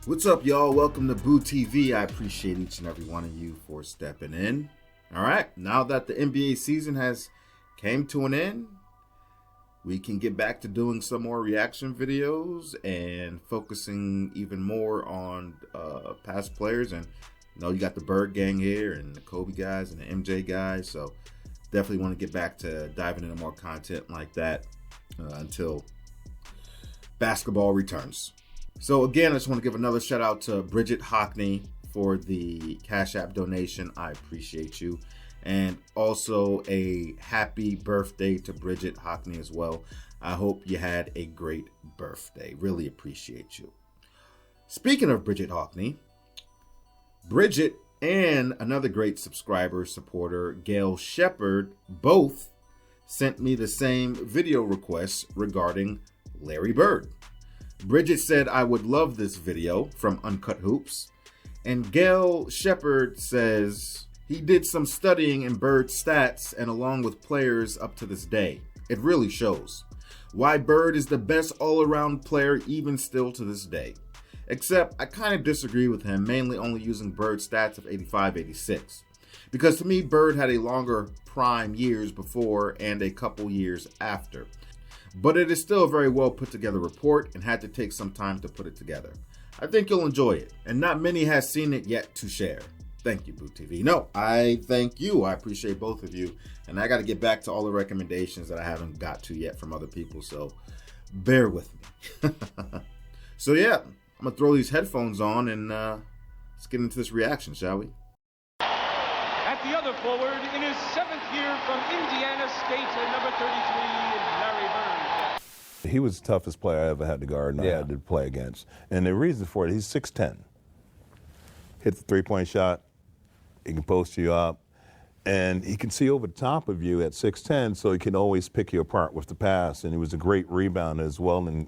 What's up, y'all? Welcome to Boo TV. I appreciate each and every one of you for stepping in. All right, now that the NBA season has came to an end, we can get back to doing some more reaction videos and focusing even more on past players. And you know, you got the Bird gang here and the Kobe guys and the MJ guys, so definitely want to get back to diving into more content like that until basketball returns. So again, I just want to give another shout out to Bridget Hockney for the Cash App donation. I appreciate you. And also a happy birthday to Bridget Hockney as well. I hope you had a great birthday. Really appreciate you. Speaking of Bridget Hockney, Bridget and another great subscriber, supporter, Gail Shepard, both sent me the same video request regarding Larry Bird. Bridget said I would love this video from Uncut Hoops. And Gail Shepard says he did some studying in Bird's stats and along with players up to this day. It really shows why Bird is the best all-around player even still to this day. Except I kind of disagree with him, mainly only using Bird's stats of 85-86. Because to me, Bird had a longer prime years before and a couple years after. But it is still a very well put together report and had to take some time to put it together. I think you'll enjoy it, and not many has seen it yet to share. Thank you, Boo TV. No, I thank you. I appreciate both of you. And I got to get back to all the recommendations that I haven't got to yet from other people, so bear with me. So yeah, I'm going to throw these headphones on and let's get into this reaction, shall we? At the other forward, in his 7th year from Indiana State, at number 33, Larry Bird. He was the toughest player I ever had to guard and I had to play against. And the reason for it, he's 6'10". Hit the three-point shot, he can post you up, and he can see over the top of you at 6'10", so he can always pick you apart with the pass. And he was a great rebounder as well and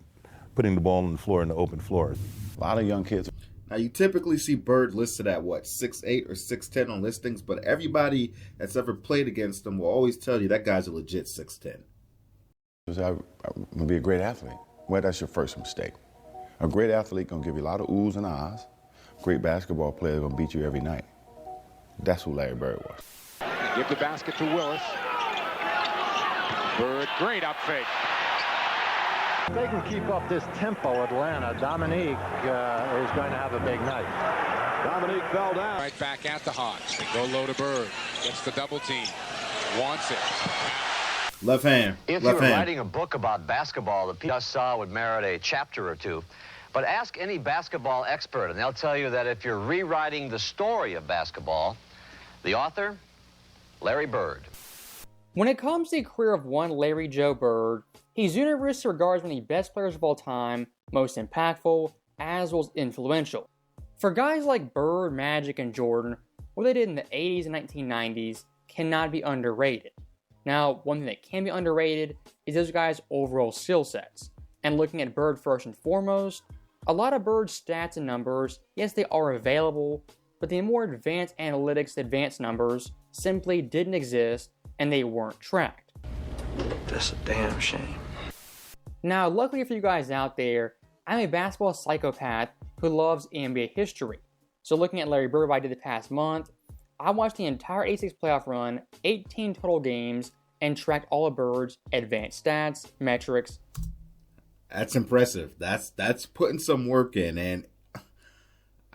putting the ball on the floor in the open floor. A lot of young kids. Now, you typically see Bird listed at, 6'8" or 6'10" on listings, but everybody that's ever played against him will always tell you that guy's a legit 6'10". I'm going to be a great athlete. Well, that's your first mistake. A great athlete going to give you a lot of oohs and ahs. Great basketball player going to beat you every night. That's who Larry Bird was. Give the basket to Willis. Bird, great up fake. If they can keep up this tempo, Atlanta, Dominique is going to have a big night. Dominique fell down. Right back at the Hawks. They go low to Bird. Gets the double team. Wants it. Left hand. If you were writing a book about basketball, the people just saw would merit a chapter or two. But ask any basketball expert, and they'll tell you that if you're rewriting the story of basketball, the author, Larry Bird. When it comes to the career of one Larry Joe Bird, he's universally regarded as one of the best players of all time, most impactful, as well as influential. For guys like Bird, Magic, and Jordan, what they did in the 80s and 1990s cannot be underrated. Now, one thing that can be underrated is those guys' overall skill sets. And looking at Bird first and foremost, a lot of Bird's stats and numbers, yes, they are available, but the more advanced analytics, advanced numbers, simply didn't exist and they weren't tracked. That's a damn shame. Now, luckily for you guys out there, I'm a basketball psychopath who loves NBA history. So looking at Larry Bird I did the past month, I watched the entire 86 playoff run, 18 total games, and tracked all of Bird's advanced stats, metrics. That's impressive. That's putting some work in, and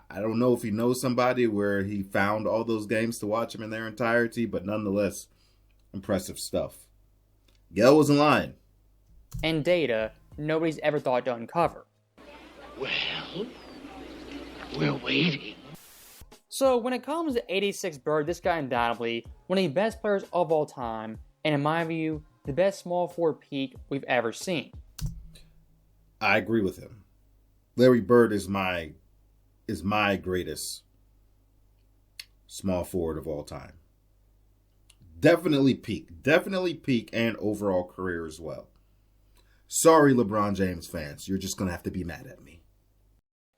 I don't know if he knows somebody where he found all those games to watch them in their entirety, but nonetheless, impressive stuff. Gail wasn't lying. And data nobody's ever thought to uncover. Well, we're waiting. So when it comes to 86 Bird, this guy undoubtedly one of the best players of all time, and in my view, the best small forward peak we've ever seen. I agree with him. Larry Bird is my greatest small forward of all time. Definitely peak and overall career as well. Sorry, LeBron James fans, you're just gonna have to be mad at me.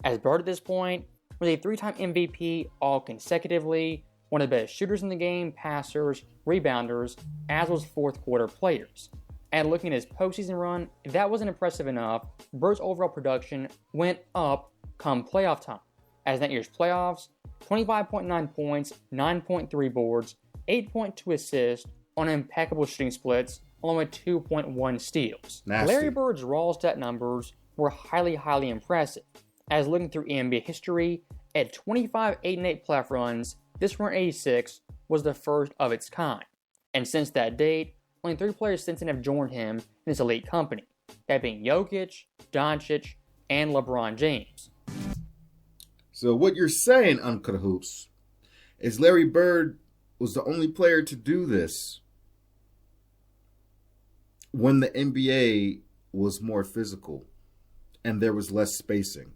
As Bird at this point was a 3-time MVP all consecutively, one of the best shooters in the game, passers, rebounders, as well as fourth quarter players. And looking at his postseason run, if that wasn't impressive enough, Bird's overall production went up come playoff time, as in that year's playoffs, 25.9 points, 9.3 boards, 8.2 assists on impeccable shooting splits, along with 2.1 steals. Nasty. Larry Bird's raw stat numbers were highly impressive, as looking through NBA history, at 25 8-8 playoff runs, this run 86 was the first of its kind, and since that date, only 3 players since then have joined him in his elite company, that being Jokic, Doncic, and LeBron James. So what you're saying, Uncut Hoops, is Larry Bird was the only player to do this when the NBA was more physical and there was less spacing.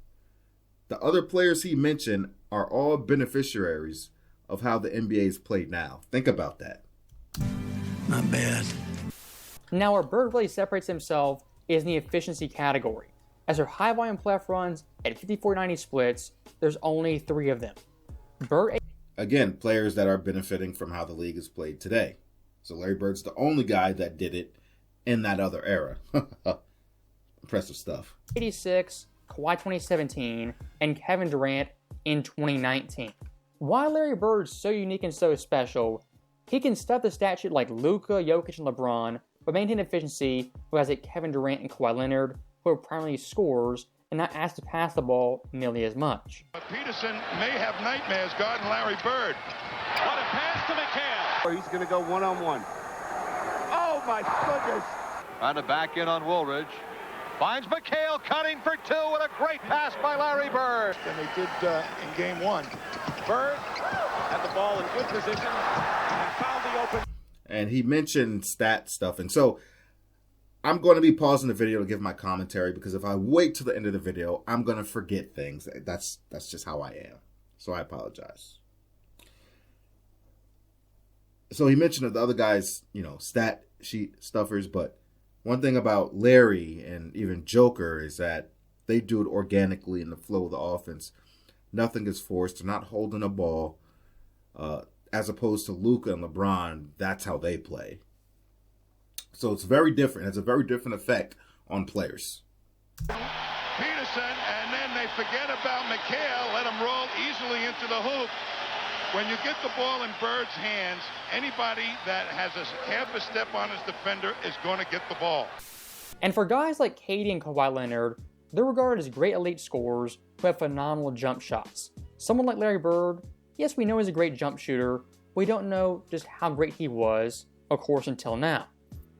The other players he mentioned are all beneficiaries of how the NBA is played now. Think about that. Not bad. Now, where Bird really separates himself is in the efficiency category. As their high volume playoff runs at 54-90 splits, there's only 3 of them. Bird, again, players that are benefiting from how the league is played today. So Larry Bird's the only guy that did it in that other era. Impressive stuff. 86, Kawhi 2017, and Kevin Durant in 2019. Why Larry Bird's so unique and so special, he can stuff the stat sheet like Luka, Jokic, and LeBron, but maintain efficiency, whereas like Kevin Durant and Kawhi Leonard, who are primarily scorers and not asked to pass the ball nearly as much. But Peterson may have nightmares guarding Larry Bird. What a pass to McHale. He's going to go one-on-one. Oh, my goodness. Trying to back in on Woolridge. Finds McHale cutting for 2, and a great pass by Larry Bird. Than they did in game 1. Bird had the ball in good position and found the open. And he mentioned stat stuff. And so I'm going to be pausing the video to give my commentary, because if I wait till the end of the video, I'm going to forget things. That's just how I am. So I apologize. So he mentioned that the other guys, stat sheet stuffers, but one thing about Larry and even Joker is that they do it organically in the flow of the offense. Nothing is forced. They're not holding a ball. As opposed to Luka and LeBron, that's how they play. So it's very different. It has a very different effect on players. Peterson, and then they forget about McHale, let him roll easily into the hoop. When you get the ball in Bird's hands, anybody that has half a step on his defender is going to get the ball. And for guys like KD and Kawhi Leonard, they're regarded as great elite scorers who have phenomenal jump shots. Someone like Larry Bird, yes, we know he's a great jump shooter. We don't know just how great he was, of course, until now.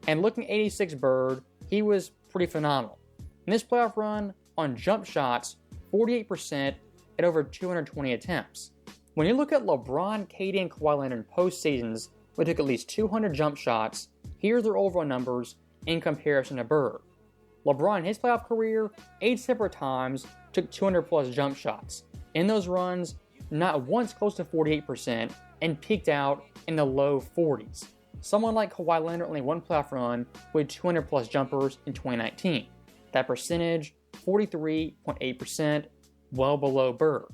And looking at 86 Bird, he was pretty phenomenal. In this playoff run, on jump shots, 48% at over 220 attempts. When you look at LeBron, KD, and Kawhi Leonard in postseasons, who took at least 200 jump shots, here's their overall numbers in comparison to Bird. LeBron, in his playoff career, 8 separate times took 200 plus jump shots. In those runs, not once close to 48%, and peaked out in the low 40s. Someone like Kawhi Leonard only 1 playoff run with 200 plus jumpers in 2019. That percentage, 43.8%, well below Bird.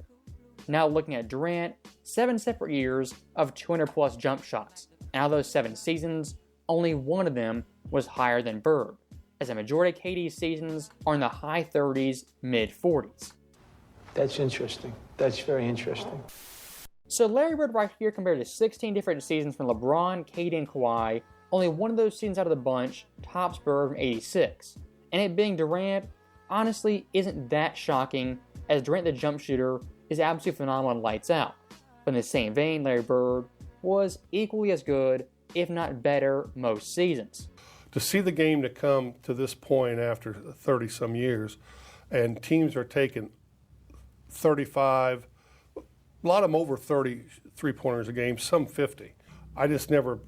Now looking at Durant, 7 separate years of 200 plus jump shots. Out of those 7 seasons, only 1 of them was higher than Bird, as a majority of KD's seasons are in the high 30s, mid 40s. That's interesting. That's very interesting. So Larry Bird right here compared to 16 different seasons from LeBron, KD, and Kawhi, only one of those seasons out of the bunch tops Bird from 86. And it being Durant, honestly isn't that shocking, as Durant the jump shooter is absolutely phenomenal and lights out. But in the same vein, Larry Bird was equally as good, if not better, most seasons. To see the game to come to this point after 30-some years, and teams are taking 35, a lot of them over 30 three-pointers a game, some 50. I just never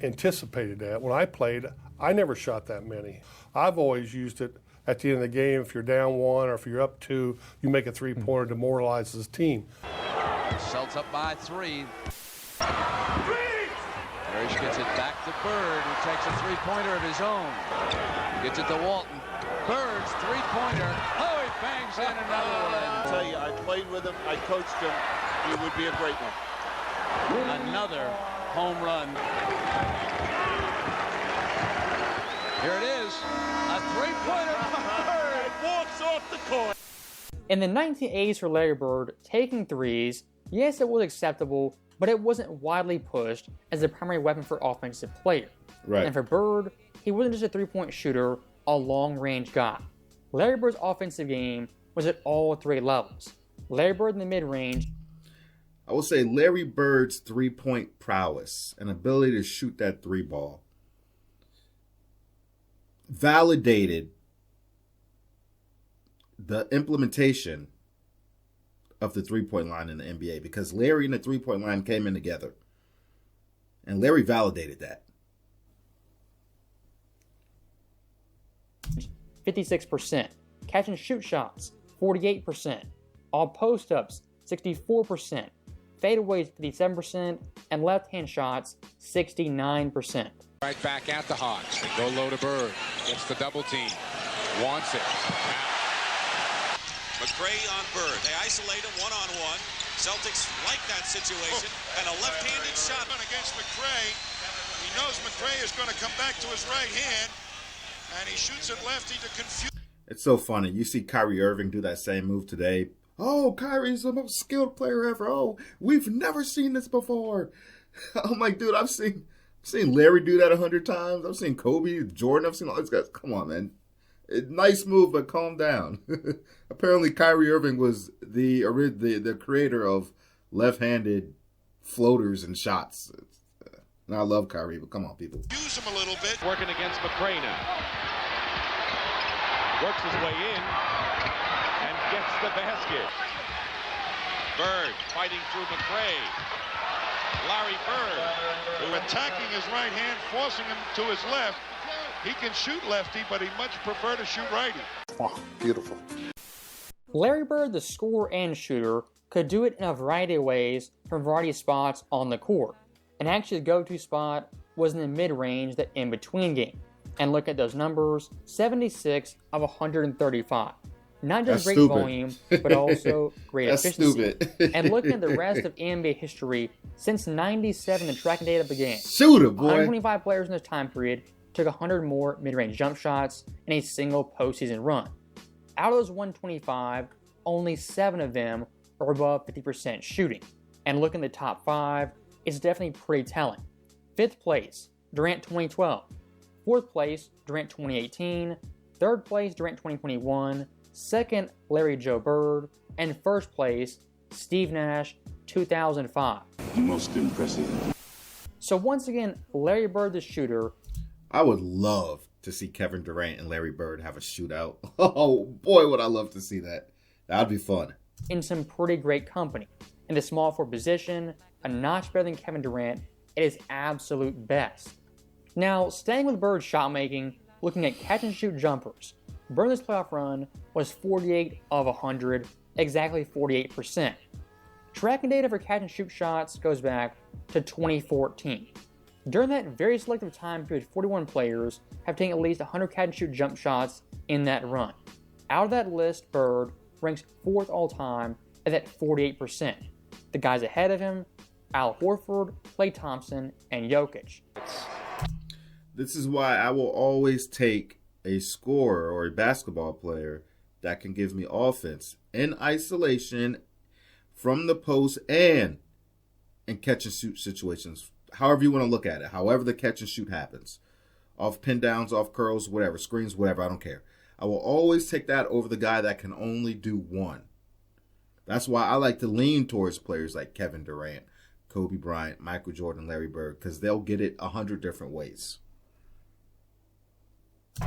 anticipated that. When I played, I never shot that many. I've always used it at the end of the game. If you're down 1 or if you're up 2, you make a three-pointer, demoralizes the team. Celtics up by 3. Parrish gets it back to Bird, who takes a three-pointer of his own. Gets it to Walton. Bird's three-pointer. Oh, he bangs in another one. I tell you, I played with him, I coached him. He would be a great one. Another home run. Here it is. A three-pointer. Bird walks off the court. In the 1980s for Larry Bird, taking threes, yes, it was acceptable, but it wasn't widely pushed as the primary weapon for offensive player. Right. And for Bird, he wasn't just a three-point shooter, a long-range guy. Larry Bird's offensive game was at all three levels. Larry Bird in the mid-range. I will say Larry Bird's three-point prowess and ability to shoot that three ball validated the implementation of the three-point line in the NBA, because Larry and the three-point line came in together. And Larry validated that. 56%. Catch and shoot shots, 48%. All post-ups, 64%. Fadeaways, 57%. And left-hand shots, 69%. Right back at the Hawks. They go low to Bird. Gets the double team. Wants it. McRae on Bird. They isolate him one-on-one. Celtics like that situation. And a left-handed shot against McRae. He knows McRae is going to come back to his right hand. And he shoots it lefty to confuse. It's so funny. You see Kyrie Irving do that same move today. Oh, Kyrie's the most skilled player ever. Oh, we've never seen this before. I'm like, dude, I've seen Larry do that 100 times. I've seen Kobe, Jordan. I've seen all these guys. Come on, man. Nice move, but calm down. Apparently, Kyrie Irving was the creator of left-handed floaters and shots. And I love Kyrie, but come on, people. Use him a little bit. Working against McRae now. Works his way in and gets the basket. Bird fighting through McRae. Larry Bird, who attacking his right hand, forcing him to his left. He can shoot lefty, but he much prefer to shoot righty. Oh, beautiful. Larry Bird, the scorer and shooter, could do it in a variety of ways from a variety of spots on the court. And actually the go-to spot was in the mid-range, the in-between game. And look at those numbers, 76 of 135. Not just great volume, but also great efficiency. And looking at the rest of NBA history, since 97, the tracking data began. Shoot it, boy. 125 players in this time period took 100 more mid-range jump shots in a single postseason run. Out of those 125, only 7 of them are above 50% shooting. And looking at the top 5, it's definitely pretty telling. 5th place, Durant 2012. 4th place, Durant 2018. 3rd place, Durant 2021. 2nd, Larry Joe Bird. And 1st place, Steve Nash 2005. Most impressive. So once again, Larry Bird the shooter. I would love to see Kevin Durant and Larry Bird have a shootout. Oh boy, would I love to see that. That'd be fun. In some pretty great company. In the small forward position, a notch better than Kevin Durant at his absolute best. Now, staying with Bird's shot making, looking at catch and shoot jumpers. Bird in this playoff run was 48 of 100, exactly 48%. Tracking data for catch and shoot shots goes back to 2014. During that very selective time period, 41 players have taken at least 100 catch and shoot jump shots in that run. Out of that list, Bird ranks 4th all time at that 48%. The guys ahead of him, Al Horford, Klay Thompson, and Jokic. This is why I will always take a scorer or a basketball player that can give me offense in isolation from the post and in catch and shoot situations. However you want to look at it, however the catch and shoot happens. Off pin downs, off curls, whatever, screens, whatever, I don't care. I will always take that over the guy that can only do one. That's why I like to lean towards players like Kevin Durant, Kobe Bryant, Michael Jordan, Larry Bird, because they'll get it 100 different ways.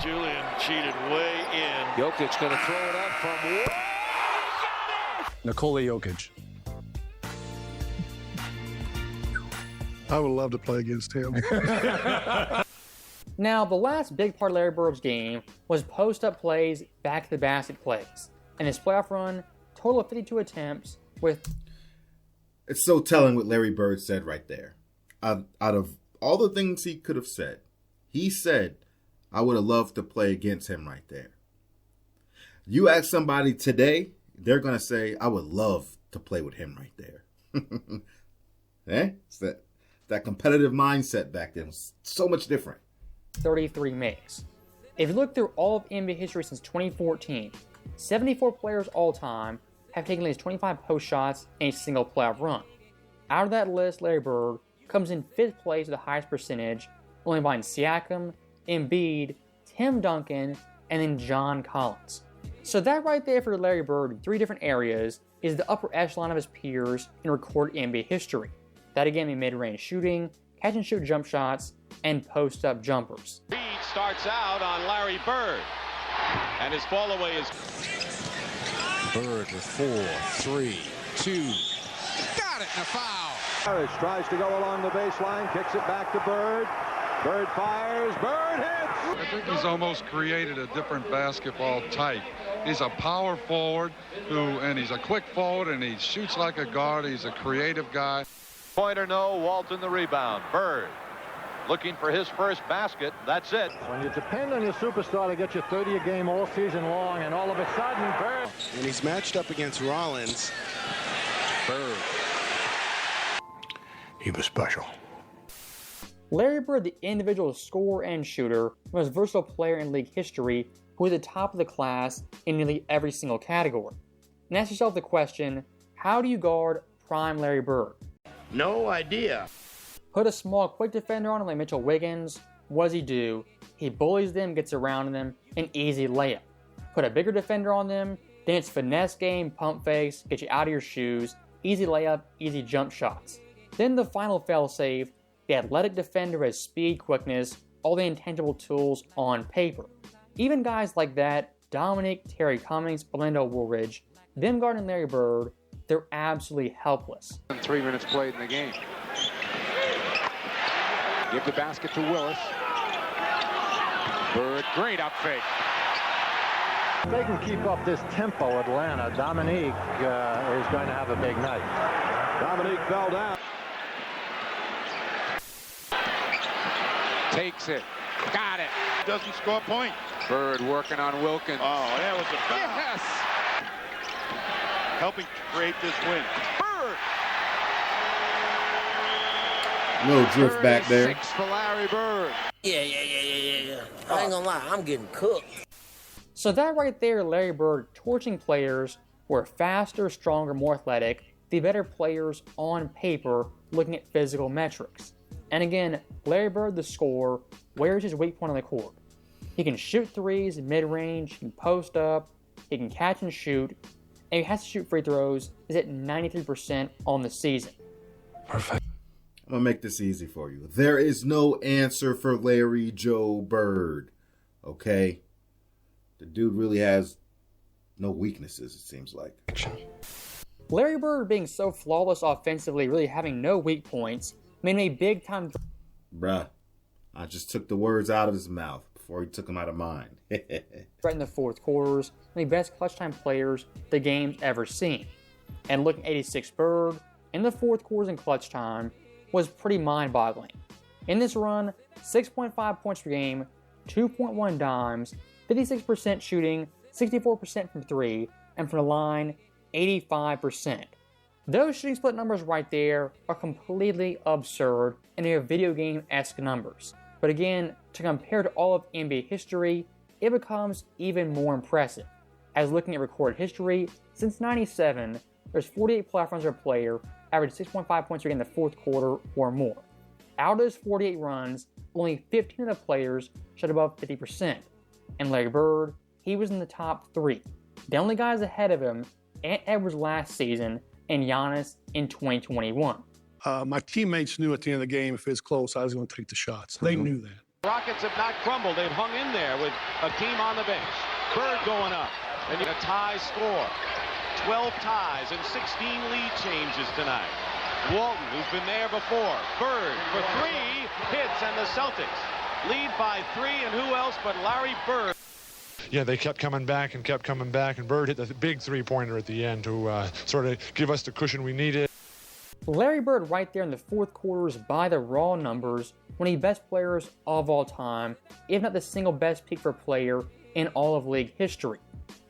Julian cheated way in. Jokic going to throw it up from way. Nikola Jokic. I would love to play against him. Now, the last big part of Larry Bird's game was post-up plays, back-to-the-basket plays. In his playoff run, total of 52 attempts with... It's so telling what Larry Bird said right there. Out of all the things he could have said, he said, I would have loved to play against him right there. You ask somebody today, they're going to say, I would love to play with him right there. It's that competitive mindset back then was so much different. 33 makes. If you look through all of NBA history since 2014, 74 players all time have taken at least 25 post shots in a single playoff run. Out of that list, Larry Bird comes in 5th place with the highest percentage, only behind Siakam, Embiid, Tim Duncan, and then John Collins. So that right there for Larry Bird in 3 different areas is the upper echelon of his peers in recorded NBA history. That again be mid-range shooting, catch and shoot jump shots, and post-up jumpers. Reed starts out on Larry Bird, and his fall away is Bird with 4, 3, 2. Got it, and a foul. Harris tries to go along the baseline, kicks it back to Bird. Bird fires, Bird hits! I think he's almost created a different basketball type. He's a power forward and he's a quick forward, and he shoots like a guard. He's a creative guy. Pointer no, Walton the rebound. Bird looking for his first basket. That's it. When you depend on your superstar to get you 30 a game all season long, and all of a sudden, Bird... When he's matched up against Rollins, Bird. He was special. Larry Bird, the individual scorer and shooter, the most versatile player in league history, who was at the top of the class in nearly every single category. And ask yourself the question, how do you guard prime Larry Bird? No idea. Put a small, quick defender on him like Mitchell Wiggins. What does he do? He bullies them, gets around them, an easy layup. Put a bigger defender on them, then it's finesse game, pump fakes, get you out of your shoes, easy layup, easy jump shots. Then the final fail-safe, the athletic defender has speed, quickness, all the intangible tools on paper. Even guys like that, Dominic, Terry Cummings, Orlando Woolridge, them guarding Larry Bird, they're absolutely helpless. 3 minutes played in the game. Give the basket to Willis. Bird, great up fake. If they can keep up this tempo, Atlanta, Dominique is going to have a big night. Dominique fell down. Takes it. Got it. Doesn't score a point. Bird working on Wilkins. Oh, that was a foul. Yes. Helping to create this win. Bird. No drift back there. 6 for Larry Bird. Yeah. I ain't gonna lie, I'm getting cooked. So that right there, Larry Bird torching players who are faster, stronger, more athletic, the better players on paper looking at physical metrics. And again, Larry Bird, the scorer, where's his weak point on the court? He can shoot threes mid-range, he can post up, he can catch and shoot, and he has to shoot free throws, is at 93% on the season. Perfect. I'm going to make this easy for you. There is no answer for Larry Joe Bird, okay? The dude really has no weaknesses, it seems like. Larry Bird being so flawless offensively, really having no weak points, made a big-time... Bruh, I just took the words out of his mouth before he took them out of mine. Right in the fourth quarters, one of the best clutch time players the game's ever seen. And looking at 86 Bird, in the fourth quarters in clutch time, was pretty mind-boggling. In this run, 6.5 points per game, 2.1 dimes, 56% shooting, 64% from 3, and from the line, 85%. Those shooting split numbers right there are completely absurd, and they are video game-esque numbers. But again, to compare to all of NBA history, it becomes even more impressive. As looking at recorded history, since '97, there's 48 playoff runs per player, averaged 6.5 points per game in the fourth quarter or more. Out of those 48 runs, only 15 of the players shot above 50%. And Larry Bird, he was in the top 3. The only guys ahead of him, Ant Edwards last season, and Giannis in 2021. My teammates knew at the end of the game, if it's close, I was going to take the shots. They knew that. Rockets have not crumbled. They've hung in there with Hakeem on the bench. Bird going up. And a tie score. 12 ties and 16 lead changes tonight. Walton, who's been there before. Bird for 3 hits, and the Celtics lead by 3. And who else but Larry Bird? Yeah, they kept coming back, and Bird hit the big three-pointer at the end to sort of give us the cushion we needed. Larry Bird right there in the fourth quarters by the raw numbers, one of the best players of all time, if not the single best peak per player in all of league history.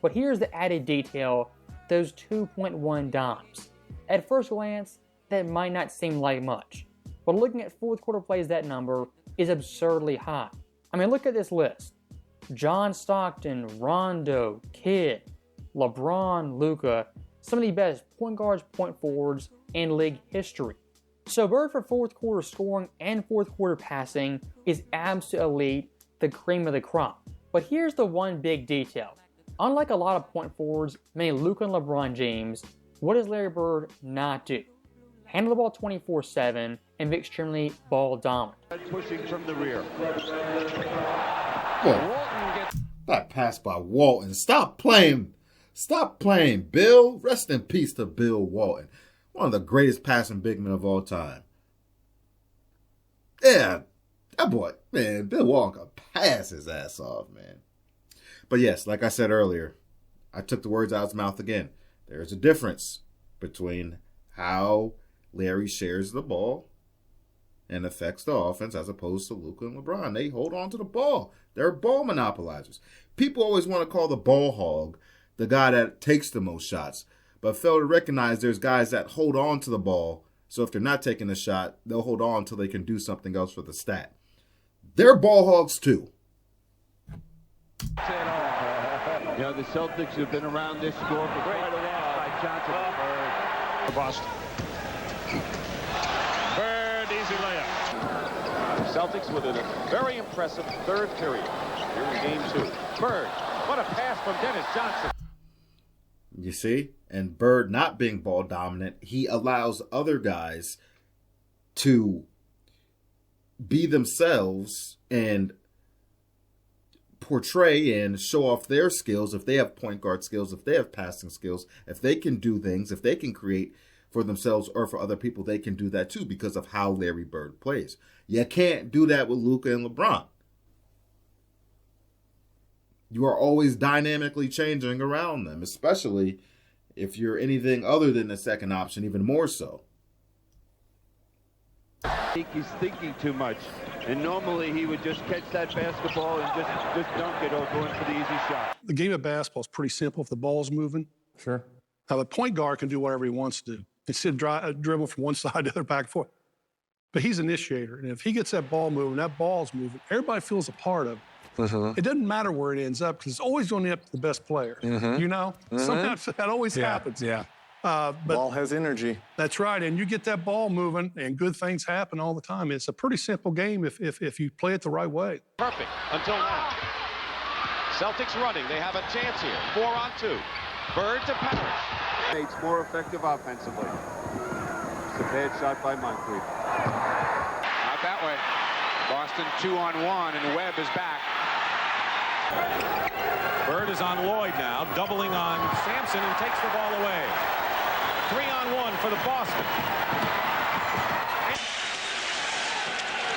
But here's the added detail, those 2.1 dimes. At first glance, that might not seem like much, but looking at fourth quarter plays, that number is absurdly high. I mean, look at this list. John Stockton, Rondo, Kidd, LeBron, Luka, some of the best point guards, point forwards in league history. So Bird for fourth quarter scoring and fourth quarter passing is absolutely elite, the cream of the crop. But here's the one big detail. Unlike a lot of point forwards, many Luka and LeBron James, what does Larry Bird not do? Handle the ball 24/7 and be extremely ball dominant. Pushing from the rear. That pass by Walton. Stop playing. Stop playing, Bill. Rest in peace to Bill Walton. One of the greatest passing big men of all time. Yeah, that boy, man, Bill Walton could pass his ass off, man. But yes, like I said earlier, I took the words out of his mouth again. There's a difference between how Larry shares the ball and affects the offense as opposed to Luka and LeBron. They hold on to the ball. They're ball monopolizers. People always want to call the ball hog the guy that takes the most shots, but fail to recognize there's guys that hold on to the ball, so if they're not taking a shot, they'll hold on until they can do something else for the stat. They're ball hogs too. You know, the Celtics have been around this score for quite a while. By Johnson. For Boston. Bird, easy layup. Celtics with a very impressive third period here in game 2. Bird, what a pass from Dennis Johnson. You see? And Bird not being ball dominant, he allows other guys to be themselves and portray and show off their skills. If they have point guard skills, if they have passing skills, if they can do things, if they can create for themselves or for other people, they can do that too because of how Larry Bird plays. You can't do that with Luka and LeBron. You are always dynamically changing around them, especially if you're anything other than the second option, even more so. I think he's thinking too much, and normally he would just catch that basketball and just dunk it or go in for the easy shot. The game of basketball is pretty simple if the ball's moving. Sure. Now, the point guard can do whatever he wants to do. Instead of dribble from one side to the other, back and forth. But he's an initiator, and if he gets that ball moving, that ball's moving, everybody feels a part of it. It doesn't matter where it ends up because it's always going to end up to the best player. You know? Sometimes that always happens. Yeah. But Ball has energy. That's right. And you get that ball moving, and good things happen all the time. It's a pretty simple game if you play it the right way. Perfect until now. Celtics running. They have a chance here. 4-on-2. Bird to Parrish. It's more effective offensively. It's a bad shot by Moncrief. Not that way. Boston 2-on-1, and Webb is back. Bird is on Lloyd now, doubling on Sampson, and takes the ball away. 3-on-1 for the Boston.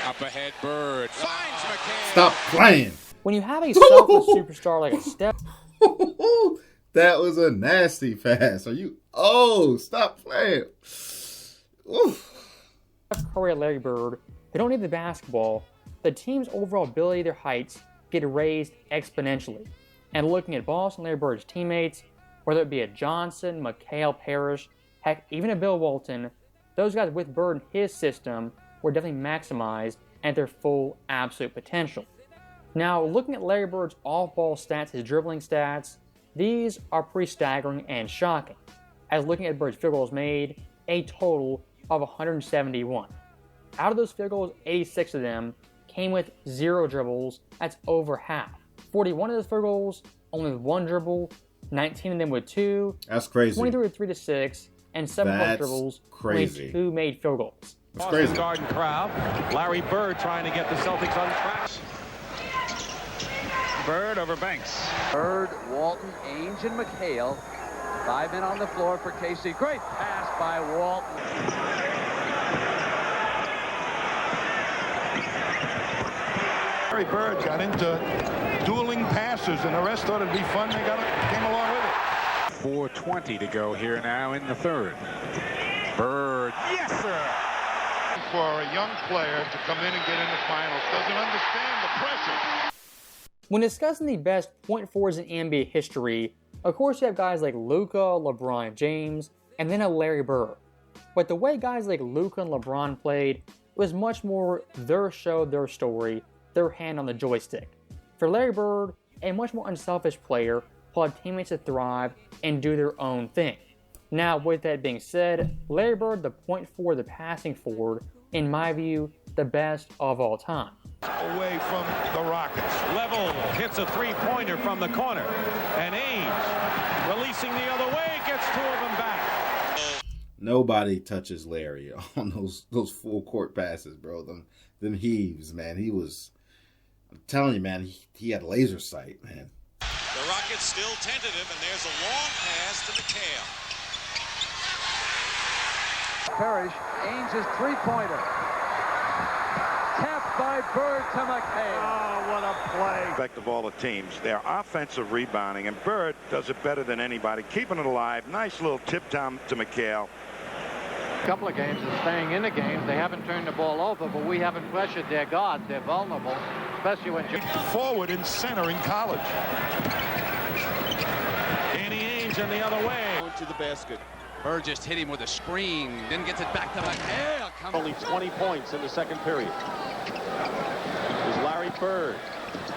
Up ahead, Bird finds McCann. Stop playing. When you have a selfless superstar like a Steph, That was a nasty pass. Are you? Oh, stop playing. Oof. Curry and Larry Bird, they don't need the basketball. The team's overall ability, their heights, get raised exponentially. And looking at Boston, Larry Bird's teammates, whether it be a Johnson, McHale, Parrish, heck, even a Bill Walton, those guys with Bird in his system were definitely maximized at their full absolute potential. Now, looking at Larry Bird's off-ball stats, his dribbling stats, these are pretty staggering and shocking. As looking at Bird's field goals made, a total of 171. Out of those field goals, 86 of them came with 0 dribbles. That's over half. 41 of those field goals, only with 1 dribble, 19 of them with 2. That's crazy. 23 with 3 to 6, and 7 plus dribbles, crazy. only 2 made field goals. That's crazy. Garden crowd. Larry Bird trying to get the Celtics on track. Bird over Banks. Bird, Walton, Ainge, and McHale. 5 men on the floor for KC. Great pass by Walton. Larry Bird got into dueling passes, and the rest thought it'd be fun. They came along with it. 4:20 to go here now in the third. Bird. Yes, sir. For a young player to come in and get in the finals, doesn't understand the pressure. When discussing the best point forwards in NBA history, of course you have guys like Luka, LeBron James, and then a Larry Bird. But the way guys like Luka and LeBron played was much more their show, their story, their hand on the joystick. For Larry Bird, a much more unselfish player, applaud teammates to thrive and do their own thing. Now, with that being said, Larry Bird, the point forward, the passing forward, in my view, the best of all time. Away from the Rockets. Level hits a three-pointer from the corner. And Ainge, releasing the other way, gets two of them back. Nobody touches Larry on those full court passes, bro. Them heaves, man. He was, I'm telling you, man, he had laser sight, man. The Rockets still tentative, and there's a long pass to McHale. Parrish, Ainge's three-pointer. Tapped by Bird to McHale. Oh, what a play. Respect of all the teams, their offensive rebounding, and Bird does it better than anybody, keeping it alive. Nice little tip down to McHale. A couple of games and staying in the games. They haven't turned the ball over, but we haven't pressured their guards. They're vulnerable, especially when you forward and center in college. Danny Ainge on the other way. Going to the basket. Bird just hit him with a screen, then gets it back to McHale. Only 20 points in the second period. Is Larry Bird.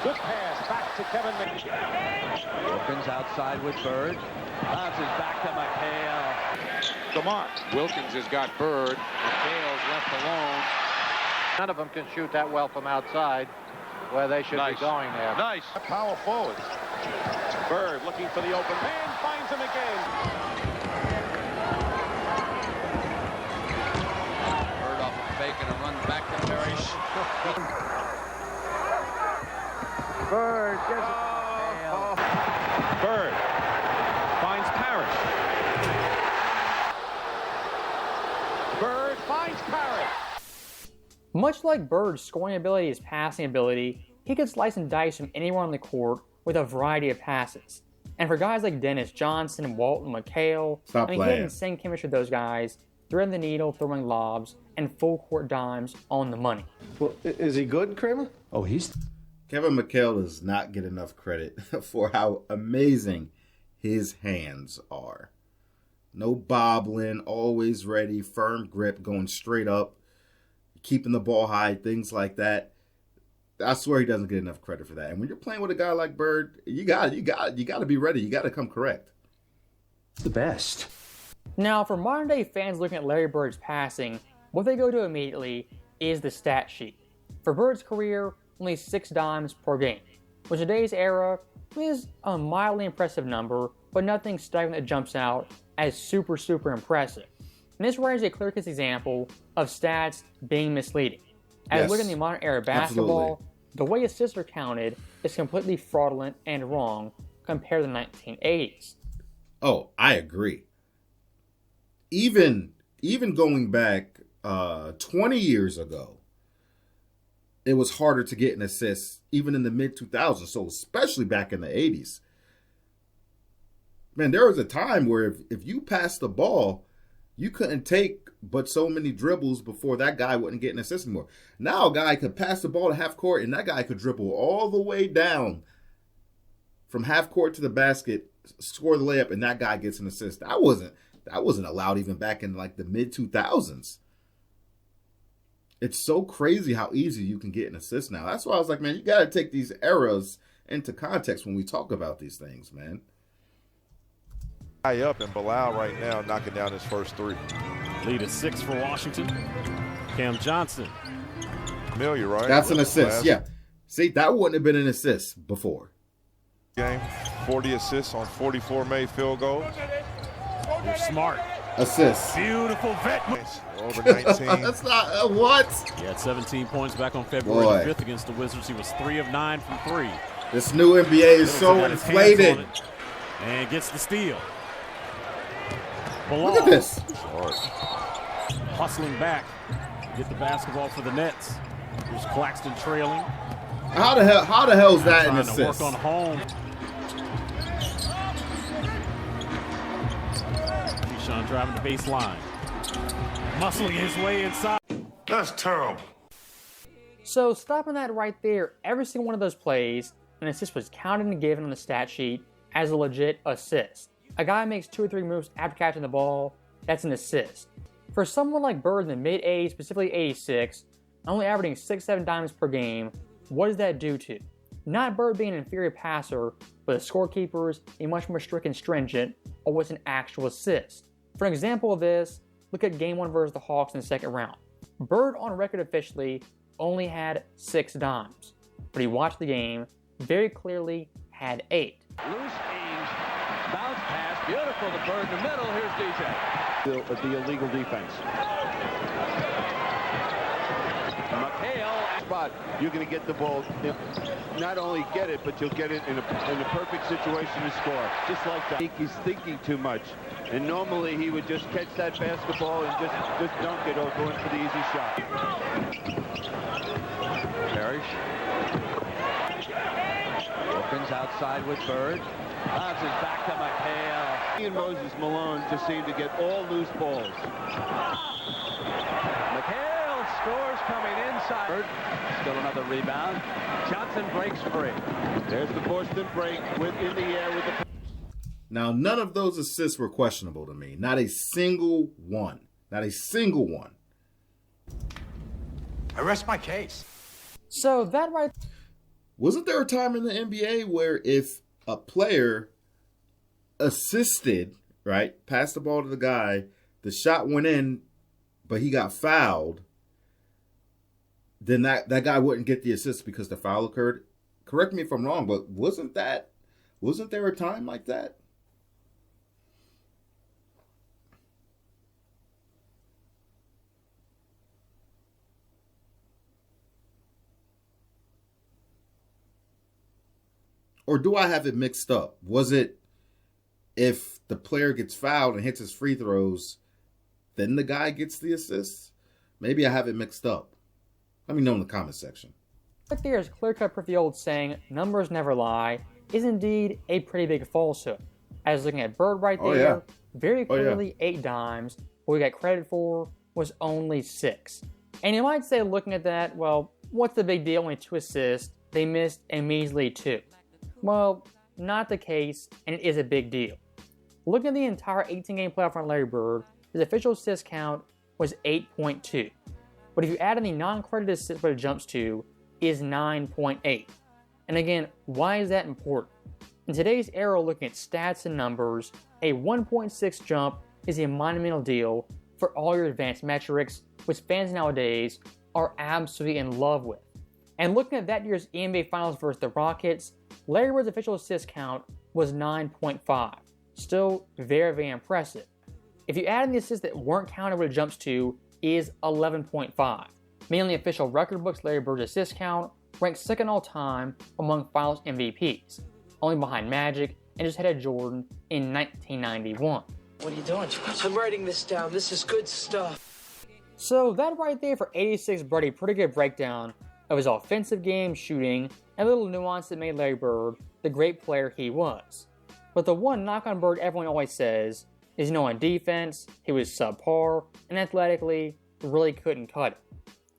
Good pass back to Kevin McHale. Wilkins outside with Bird. Bounces back to McHale. DeMar. Wilkins has got Bird. McHale's left alone. none of them can shoot that well from outside where they should be going there. Nice. Power forwards. Bird looking for the open man, finds him again. Bird off a fake and a run back to Parrish. Bird gets it. Bird finds Parrish. Bird finds Parrish. Much like Bird's scoring ability is passing ability, he could slice and dice from anywhere on the court with a variety of passes. And for guys like Dennis Johnson, Walton, McHale, he had insane chemistry with those guys, threading the needle, throwing lobs, and full court dimes on the money. Well, is he good, Kramer? Oh, Kevin McHale does not get enough credit for how amazing his hands are. No bobbling, always ready, firm grip, going straight up, keeping the ball high, things like that. I swear he doesn't get enough credit for that. And when you're playing with a guy like Bird, you got to be ready. You got to come correct. The best. Now, for modern day fans looking at Larry Bird's passing, what they go to immediately is the stat sheet. For Bird's career, only 6 dimes per game, which in today's era is a mildly impressive number, but nothing staggering that jumps out as super impressive. And this right is a clear-cut example of stats being misleading. As looking at the modern era basketball, the way assists are counted is completely fraudulent and wrong compared to the 1980s. Oh, I agree. Even going back 20 years ago, it was harder to get an assist, even in the mid-2000s, so especially back in the 80s. Man, there was a time where if you passed the ball, you couldn't take but so many dribbles before that guy wouldn't get an assist anymore. Now a guy could pass the ball to half court, and that guy could dribble all the way down from half court to the basket, score the layup, and that guy gets an assist. That wasn't allowed even back in like the mid-2000s. It's so crazy how easy you can get an assist now. That's why I was like, man, you got to take these eras into context when we talk about these things, man. High up, and Bilal right now knocking down his first 3. Lead is 6 for Washington. Cam Johnson. Familiar, right? That's an assist, yeah. See, that wouldn't have been an assist before. Game, 40 assists on 44 made field goals. You're smart. Assists. Beautiful vet. Over 19. That's not, what? He had 17 points back on February 5th against the Wizards. He was 3 of 9 from 3. This new NBA is so inflated. And gets the steal. Bilal. Look at this. Hustling back. Get the basketball for the Nets. Here's Claxton trailing. How the hell is that an assist? Trying to work on home. Keyshawn driving the baseline. Muscling his way inside. That's terrible. So stopping that right there, every single one of those plays, an assist was counted and given on the stat sheet as a legit assist. A guy makes 2 or 3 moves after catching the ball, that's an assist. For someone like Bird in the mid-80s, specifically 86, only averaging 6-7 dimes per game, what does that do to? Not Bird being an inferior passer, but the scorekeepers being much more strict and stringent on what's an actual assist. For an example of this, look at Game 1 versus the Hawks in the second round. Bird, on record officially, only had 6 dimes, but he watched the game, very clearly had 8. Loose Ames, bounce pass, beautiful to Bird in the middle. Here's DJ. The illegal defense. McHale, spot, you're going to get the ball. Not only get it, but you'll get it in a perfect situation to score. Just like that. I think he's thinking too much. And normally he would just catch that basketball and just dunk it or go in for the easy shot. Parrish. Opens outside with Bird. Bounces back to McHale. He and Moses Malone just seem to get all loose balls. McHale scores coming inside. Bird, still another rebound. Johnson breaks free. There's the Boston break in the air with the... Now, none of those assists were questionable to me. Not a single one. Not a single one. I rest my case. So that right... Wasn't there a time in the NBA where if a player assisted, right, passed the ball to the guy, the shot went in, but he got fouled, then that guy wouldn't get the assist because the foul occurred? Correct me if I'm wrong, but wasn't there a time like that? Or do I have it mixed up? Was it if the player gets fouled and hits his free throws, then the guy gets the assist? Maybe I have it mixed up. Let me know in the comment section. Right there is clear-cut proof the old saying, numbers never lie, is indeed a pretty big falsehood. As looking at Bird right there, very clearly 8 dimes, what we got credit for was only 6. And you might say, looking at that, well, what's the big deal? Only 2 assists. They missed a measly 2. Well, not the case, and it is a big deal. Looking at the entire 18-game playoff run Larry Bird, his official assist count was 8.2. But if you add in the non-credited assists what it jumps to, is 9.8. And again, why is that important? In today's era, looking at stats and numbers, a 1.6 jump is a monumental deal for all your advanced metrics, which fans nowadays are absolutely in love with. And looking at that year's NBA Finals versus the Rockets, Larry Bird's official assist count was 9.5. Still very, very impressive. If you add in the assists that weren't counted, what it jumps to is 11.5. Mainly official record books, Larry Bird's assist count ranks second all time among Finals MVPs, only behind Magic and just ahead of Jordan in 1991. What are you doing? I'm writing this down. This is good stuff. So that right there for 86 brought a pretty good breakdown of his offensive game, shooting, and a little nuance that made Larry Bird the great player he was. But the one knock on Bird everyone always says is, on defense, he was subpar, and athletically, really couldn't cut it.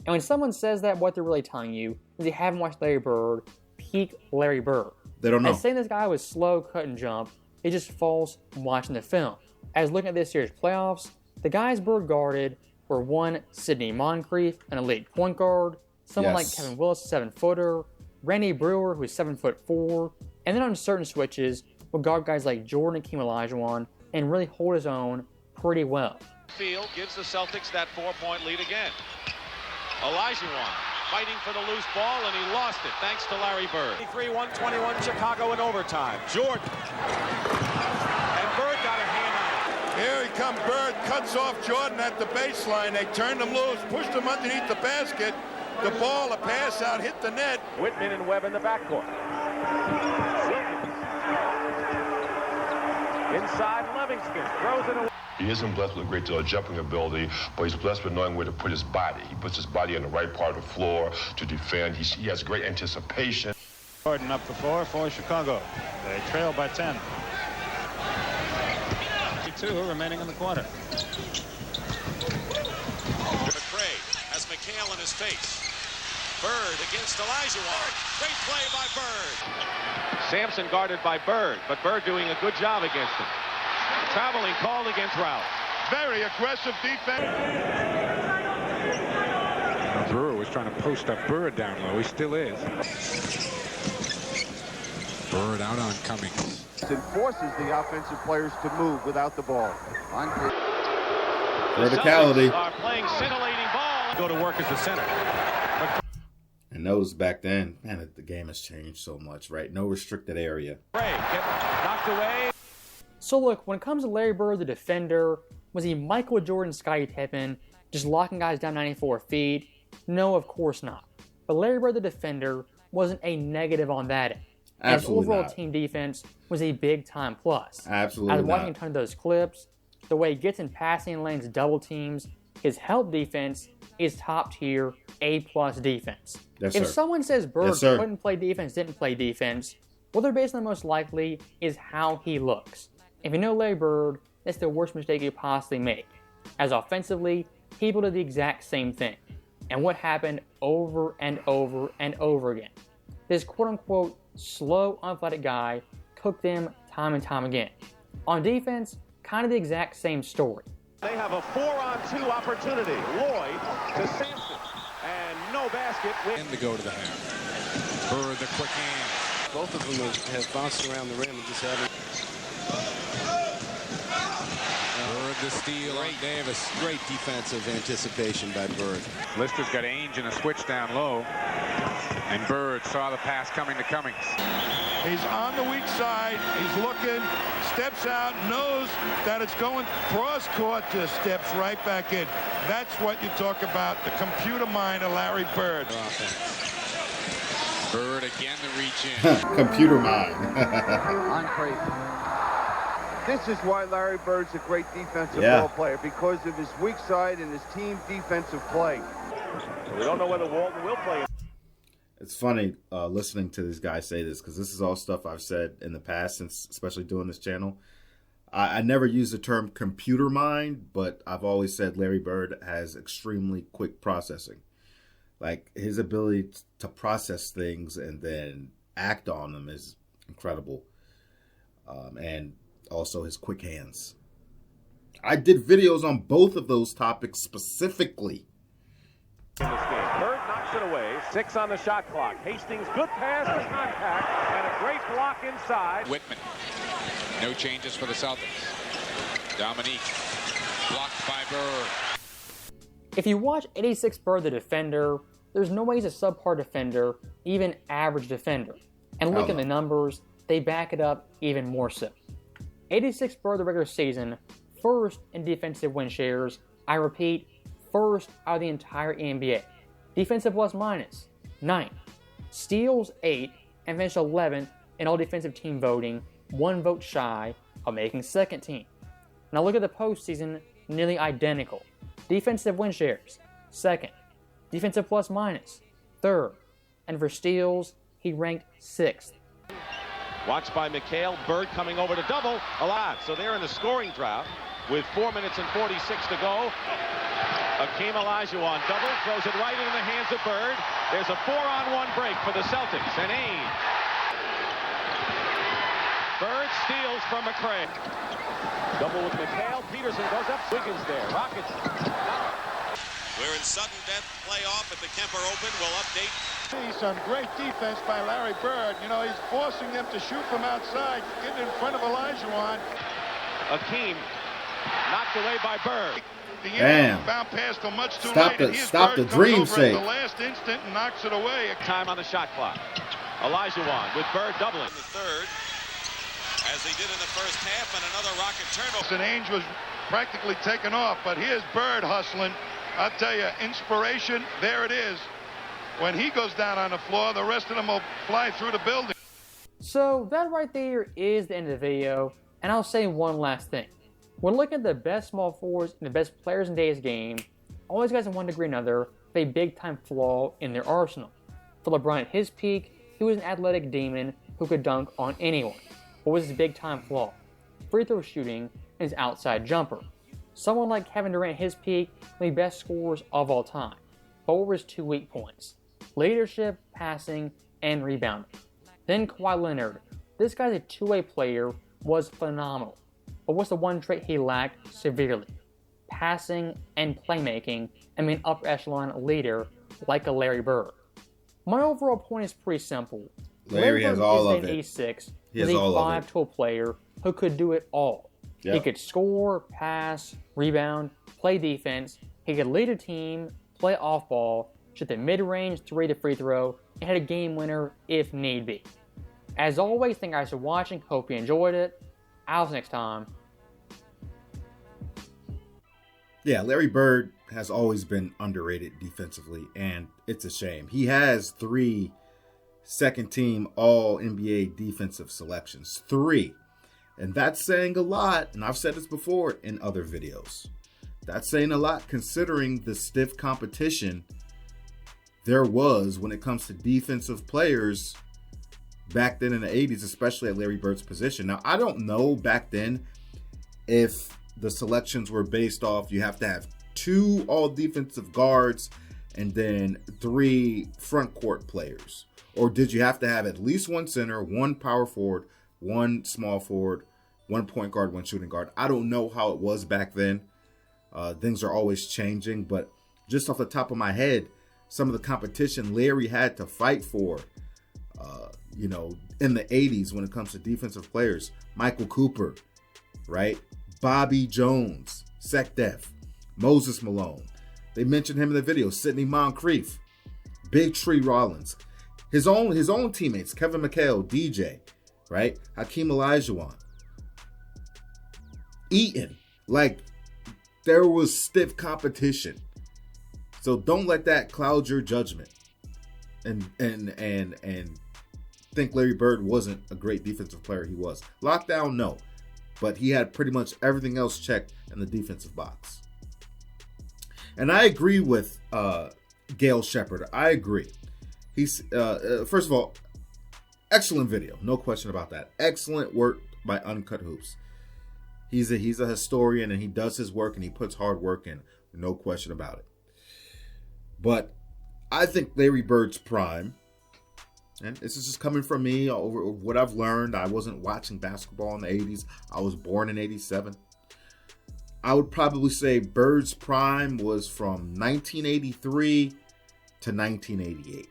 And when someone says that, what they're really telling you is they haven't watched Larry Bird peak Larry Bird. They don't know. And saying this guy was slow, cut and jump, is just false watching the film. As looking at this year's playoffs, the guys Bird guarded were one Sidney Moncrief, an elite point guard, someone like Kevin Willis, a 7-footer, Randy Brewer, who's 7'4", and then on certain switches, would guard guys like Jordan and Hakeem Olajuwon and really hold his own pretty well. Field gives the Celtics that 4-point lead again. Olajuwon fighting for the loose ball, and he lost it thanks to Larry Bird. 3-1-21 Chicago in overtime. Jordan. And Bird got a hand on it. Here he comes, Bird cuts off Jordan at the baseline. They turned him loose, pushed him underneath the basket. The ball, a pass out, hit the net. Whitman and Webb in the backcourt. Inside, Livingston throws it away. He isn't blessed with a great deal of jumping ability, but he's blessed with knowing where to put his body. He puts his body on the right part of the floor to defend. He has great anticipation. Jordan up the floor for Chicago. They trail by 10. 2 remaining in the quarter. McRae has McHale in his face. Bird against Olajuwon. Great play by Bird. Sampson guarded by Bird, but Bird doing a good job against him. Traveling called against Ralph. Very aggressive defense. Brewer was trying to post up Bird down low. He still is. Bird out on Cummings. It forces the offensive players to move without the ball. Verticality. Are playing scintillating ball. Go to work as the center. And those back then, man, the game has changed so much, right? No restricted area. Knocked away. So look, when it comes to Larry Bird, the defender, was he Michael Jordan, Scottie Pippen, just locking guys down 94 feet? No, of course not. But Larry Bird, the defender, wasn't a negative on that end. His overall team defense was a big-time plus. Absolutely I was watching a ton of those clips. The way he gets in passing lanes, double teams, his help defense is top-tier, A-plus defense. Yes, if sir. someone says Bird Yes, sir. couldn't play defense, didn't play defense, what they're based on most likely is how he looks. If you know Larry Bird, that's the worst mistake you could possibly make. As offensively, people did the exact same thing. And what happened over and over and over again? This quote-unquote slow, unathletic guy cooked them time and time again. On defense, kind of the exact same story. They have a 4-on-2 opportunity. Lloyd to Sampson. And no basket. And to go to the half. Bird, the quick hand. Both of them have bounced around the rim and just haven't. Bird the steal on Davis. Great defensive anticipation by Bird. Lister's got Ainge in a switch down low. And Bird saw the pass coming to Cummings. He's on the weak side. He's looking, steps out, knows that it's going cross court, just steps right back in. That's what you talk about, the computer mind of Larry Bird. Bird again to reach in. Computer mind. On Creighton. This is why Larry Bird's a great defensive ball player, because of his weak side and his team defensive play. We don't know whether Walton will play. It's funny listening to these guys say this, because this is all stuff I've said in the past, since especially doing this channel. I never use the term computer mind, but I've always said Larry Bird has extremely quick processing. Like, his ability to process things and then act on them is incredible. And also his quick hands. I did videos on both of those topics specifically. In this game. Bird knocks it away. 6 on the shot clock. Hastings, good pass to contact, and a great block inside. Whitman. No changes for the Celtics. Dominique. Blocked by Bird. If you watch 86 Bird, the defender, there's no way he's a subpar defender, even average defender. And look at the numbers, they back it up even more so. 86 Bird, the regular season, first in defensive win shares. I repeat, first out of the entire NBA. Defensive plus minus, 9th. Steals, 8, and finished 11th in all defensive team voting, 1 vote shy of making second team. Now look at the postseason, nearly identical. Defensive win shares, 2nd. Defensive plus minus, 3rd. And for steals, he ranked 6th. Watched by McHale. Bird coming over to double a lot. So they're in the scoring drought with 4 minutes and 46 to go. Akeem Olajuwon double, throws it right into the hands of Bird. There's a 4-on-1 break for the Celtics. And Ainge. Bird steals from McCray. Double with McHale. Peterson goes up. Wiggins there. Rockets. We're in sudden death playoff at the Kemper Open. We'll update. See some great defense by Larry Bird. You know, he's forcing them to shoot from outside, getting in front of Olajuwon. Akeem knocked away by Bird. The Damn. inbound pass till much too Stop late. stop the dream sake. At the last instant and knocks it away. Time on the shot clock. Olajuwon with Bird doubling. In the third, as he did in the first half, and another Rocket turnover. And Ainge was practically taken off, but here's Bird hustling. I'll tell you, inspiration, there it is. When he goes down on the floor, the rest of them will fly through the building. So that right there is the end of the video, and I'll say one last thing. When looking at the best small forwards and the best players in today's game, all these guys in one degree or another have a big-time flaw in their arsenal. For LeBron at his peak, he was an athletic demon who could dunk on anyone. What was his big-time flaw? Free throw shooting and his outside jumper. Someone like Kevin Durant at his peak, one of the best scorers of all time. But what were his 2 weak points? Leadership, passing, and rebounding. Then Kawhi Leonard. This guy's a two-way player, was phenomenal. But what's the one trait he lacked severely? Passing and playmaking, and being an upper echelon leader like a Larry Bird. My overall point is pretty simple. Larry has all of it. A6 He has was a all of it. five-tool player who could do it all. Yep. He could score, pass, rebound, play defense. He could lead a team, play off ball, shoot the mid-range three to free throw, and hit a game winner if need be. As always, thank you guys for watching. Hope you enjoyed it. I'll see you next time. Yeah, Larry Bird has always been underrated defensively, and it's a shame. He has 3 second-team All-NBA defensive selections. 3. And that's saying a lot, and I've said this before in other videos. That's saying a lot considering the stiff competition there was when it comes to defensive players back then in the 80s, especially at Larry Bird's position. Now, I don't know back then if the selections were based off you have to have 2 all-defensive guards and then 3 front court players. Or did you have to have at least 1 center, 1 power forward, 1 small forward, 1 point guard, 1 shooting guard? I don't know how it was back then. Things are always changing, but just off the top of my head, some of the competition Larry had to fight for, in the 80s when it comes to defensive players. Michael Cooper, right? Bobby Jones, Sekdef, Moses Malone. They mentioned him in the video. Sidney Moncrief, Big Tree Rollins, his own teammates, Kevin McHale, DJ, right? Hakeem Olajuwon, Eaton. Like, there was stiff competition. So don't let that cloud your judgment and think Larry Bird wasn't a great defensive player. He was. Lockdown, no. But he had pretty much everything else checked in the defensive box. And I agree with Gail Shepard. I agree. He's first of all, excellent video, no question about that. Excellent work by Uncut Hoops. He's a historian and he does his work and he puts hard work in, no question about it. But I think Larry Bird's prime, and this is just coming from me over what I've learned. I wasn't watching basketball in the 80s. I was born in 87. I would probably say Bird's prime was from 1983 to 1988.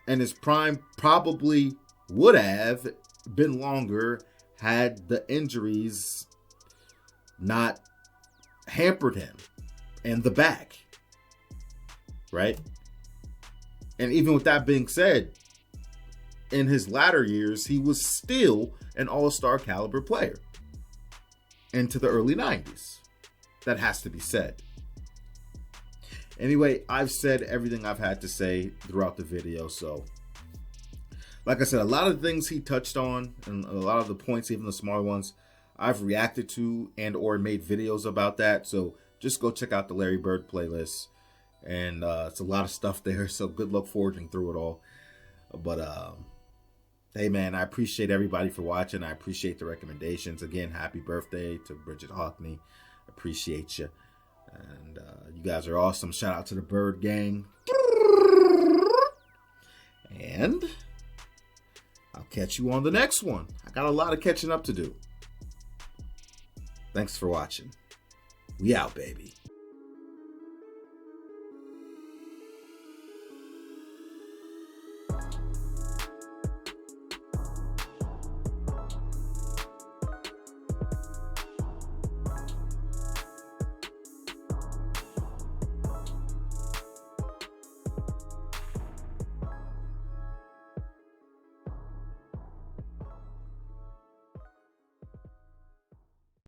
And his prime probably would have been longer had the injuries not hampered him and the back, right? And even with that being said, in his latter years, he was still an all-star caliber player into the early 90s. That has to be said. Anyway, I've said everything I've had to say throughout the video. So, like I said, a lot of the things he touched on and a lot of the points, even the smaller ones, I've reacted to and or made videos about that. So just go check out the Larry Bird playlist. And it's a lot of stuff there. So good luck forging through it all. But hey, man, I appreciate everybody for watching. I appreciate the recommendations. Again, happy birthday to Bridget Hockney. Appreciate you. And you guys are awesome. Shout out to the Bird Gang. And I'll catch you on the next one. I got a lot of catching up to do. Thanks for watching. We out, baby.